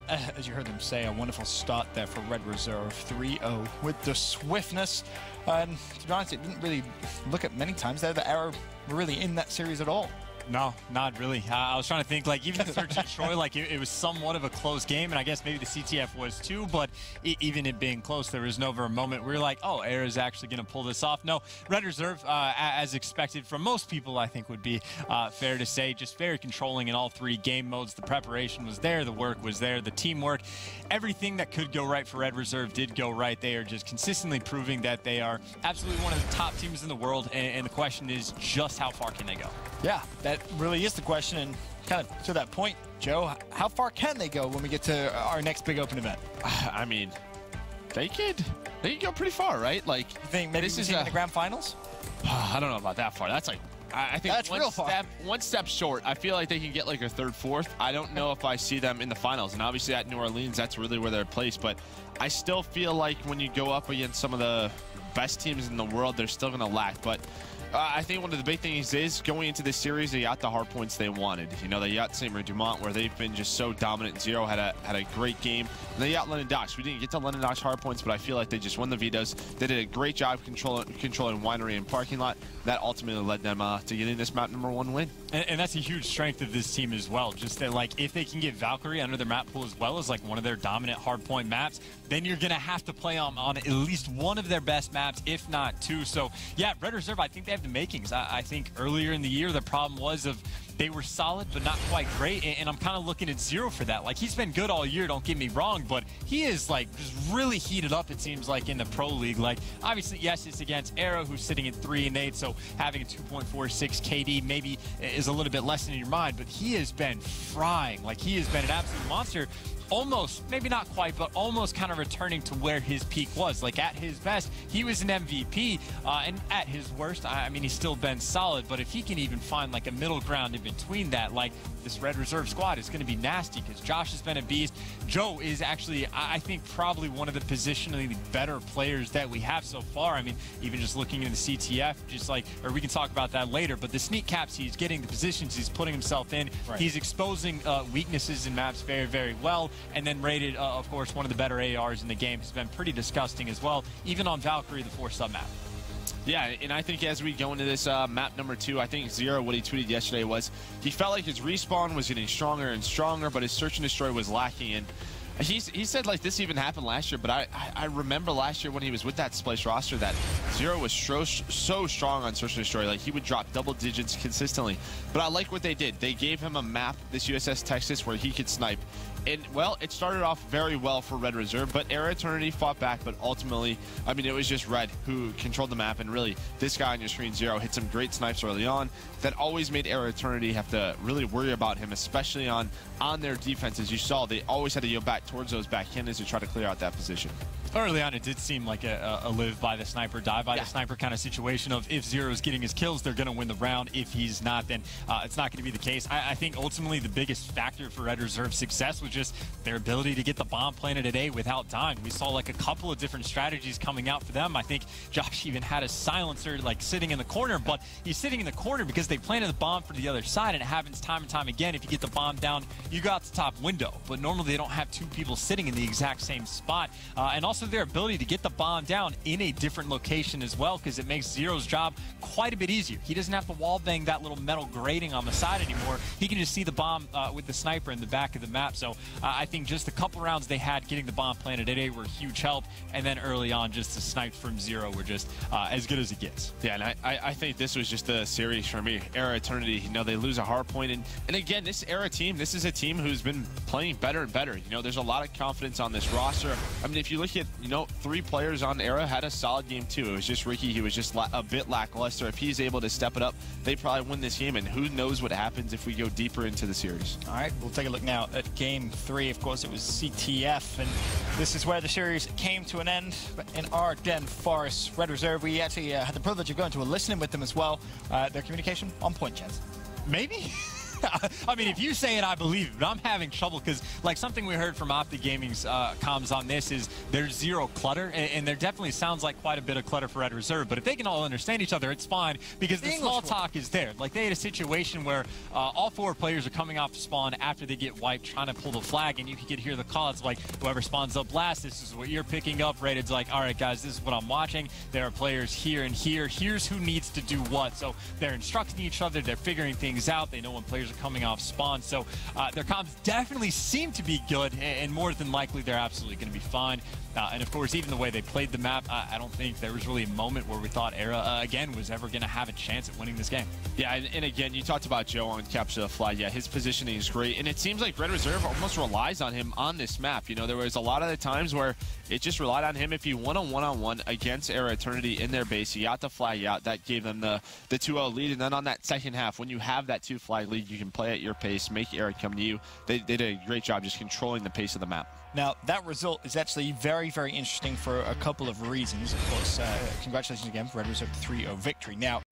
as you heard them say, a wonderful start there for Red Reserve, 3-0 with the swiftness. And to be honest, it didn't really look at many times there that eRa were really in that series at all. No, not really. I was trying to think, like, even Search and Destroy, like, it was somewhat of a close game, and I guess maybe the CTF was too, but even it being close, there was never a moment where we were like, oh, eRa's actually going to pull this off. No, Red Reserve, as expected from most people, I think would be fair to say, just very controlling in all three game modes. The preparation was there, the work was there, the teamwork. Everything that could go right for Red Reserve did go right. They are just consistently proving that they are absolutely one of the top teams in the world, and the question is just how far can they go? Yeah, that really is the question, and kind of to that point, Joe, how far can they go when we get to our next big open event? I mean, they could go pretty far, right? Like, you think maybe this is in the grand finals? I don't know about that far. That's like, I think that's one step short. I feel like they can get like a third, fourth. I don't know if I see them in the finals, and obviously at New Orleans, that's really where they're placed. But I still feel like when you go up against some of the best teams in the world, they're still going to lack. But I think one of the big things is going into this series, they got the hard points they wanted. You know, they got St. Marie Dumont, where they've been just so dominant. Zero had a great game. And they got London Docks. We didn't get to London Docks hard points, but I feel like they just won the vetoes. They did a great job controlling winery and parking lot. That ultimately led them to getting this map #1 win. And that's a huge strength of this team as well. Just that, like, if they can get Valkyrie under their map pool as well as like one of their dominant hardpoint maps, then you're going to have to play on at least one of their best maps, if not two. So, yeah, Red Reserve, I think they have the makings. I think earlier in the year, the problem was they were solid, but not quite great, and I'm kind of looking at Zero for that. Like, he's been good all year, don't get me wrong, but he is, like, just really heated up, it seems like, in the Pro League. Like, obviously, yes, it's against eRa, who's sitting at 3-8, so having a 2.46 KD maybe is a little bit less in your mind, but he has been frying. Like, he has been an absolute monster. Almost, maybe not quite, but almost kind of returning to where his peak was. Like, at his best, he was an MVP, and at his worst, I mean, he's still been solid, but if he can even find, like, a middle ground in between that, like, this Red Reserve squad is going to be nasty because Josh has been a beast. Joe is actually, I think, probably one of the positionally better players that we have so far. I mean, even just looking in the CTF, just like, or we can talk about that later, but the sneak caps he's getting, the positions he's putting himself in, right. He's exposing weaknesses in maps very, very well, and then rated, of course, one of the better ARs in the game. Has been pretty disgusting as well, even on Valkyrie, the 4-sub map. Yeah, and I think as we go into this map #2, I think Zero, what he tweeted yesterday was he felt like his respawn was getting stronger and stronger, but his search and destroy was lacking. And he said, like, this even happened last year, but I remember last year when he was with that Splice roster that Zero was so strong on search and destroy. Like, he would drop double digits consistently. But I like what they did. They gave him a map, this USS Texas, where he could snipe. And, well, it started off very well for Red Reserve, but eRa Eternity fought back, but ultimately, I mean, it was just Red who controlled the map, and really, this guy on your screen, Zero, hit some great snipes early on that always made eRa Eternity have to really worry about him, especially on their defense. As you saw, they always had to go back towards those backhanders to try to clear out that position. Early on, it did seem like a live by the sniper, die by the sniper kind of situation of if Zero's getting his kills, they're going to win the round. If he's not, then it's not going to be the case. I think ultimately the biggest factor for Red Reserve's success was just their ability to get the bomb planted at A without dying. We saw like a couple of different strategies coming out for them. I think Josh even had a silencer like sitting in the corner, but he's sitting in the corner because they planted the bomb for the other side, and it happens time and time again. If you get the bomb down, you got the top window, but normally they don't have two people sitting in the exact same spot. And also their ability to get the bomb down in a different location as well, because it makes Zero's job quite a bit easier. He doesn't have to wall bang that little metal grating on the side anymore. He can just see the bomb with the sniper in the back of the map. So I think just a couple rounds they had getting the bomb planted at A were a huge help, and then early on just the snipes from Zero were just as good as it gets. Yeah, and I think this was just a series for me. eRa Eternity, you know, they lose a hard point, and again, this eRa team, this is a team who's been playing better and better. You know, there's a lot of confidence on this roster. I mean, if you look at, you know, 3 players on eRa had a solid game too. It was just Ricky, he was just a bit lackluster. If he's able to step it up, they probably win this game, and who knows what happens if we go deeper into the series. All right, we'll take a look now at game 3. Of course, it was CTF, and this is where the series came to an end in Ardennes Forest. Red Reserve, we actually had the privilege of going to a listening with them as well. Their communication on point, gents. Maybe? I mean, if you say it, I believe it, but I'm having trouble because, like, something we heard from Optic Gaming's comms on this is there's zero clutter, and there definitely sounds like quite a bit of clutter for Red Reserve, but if they can all understand each other, it's fine because the small talk is there. Like, they had a situation where all 4 players are coming off spawn after they get wiped, trying to pull the flag, and you can hear the call. It's like, whoever spawns up last, this is what you're picking up. Raided's like, all right, guys, this is what I'm watching. There are players here and here. Here's who needs to do what. So they're instructing each other. They're figuring things out. They know when players are coming off spawn. So their comms definitely seem to be good, and more than likely, they're absolutely going to be fine. And of course, even the way they played the map, I don't think there was really a moment where we thought eRa, again, was ever going to have a chance at winning this game. Yeah, and again, you talked about Joe on Capture the Flag. Yeah, his positioning is great, and it seems like Red Reserve almost relies on him on this map. You know, there was a lot of the times where it just relied on him. If you won a one-on-one against eRa Eternity in their base, you got the flag out. That gave them the 2-0 lead, and then on that second half, when you have that 2-flag lead, you can play at your pace, make eRa come to you. They did a great job just controlling the pace of the map. Now, that result is actually very, very interesting for a couple of reasons. Of course, congratulations again for Red Reserve 3-0 victory. Now,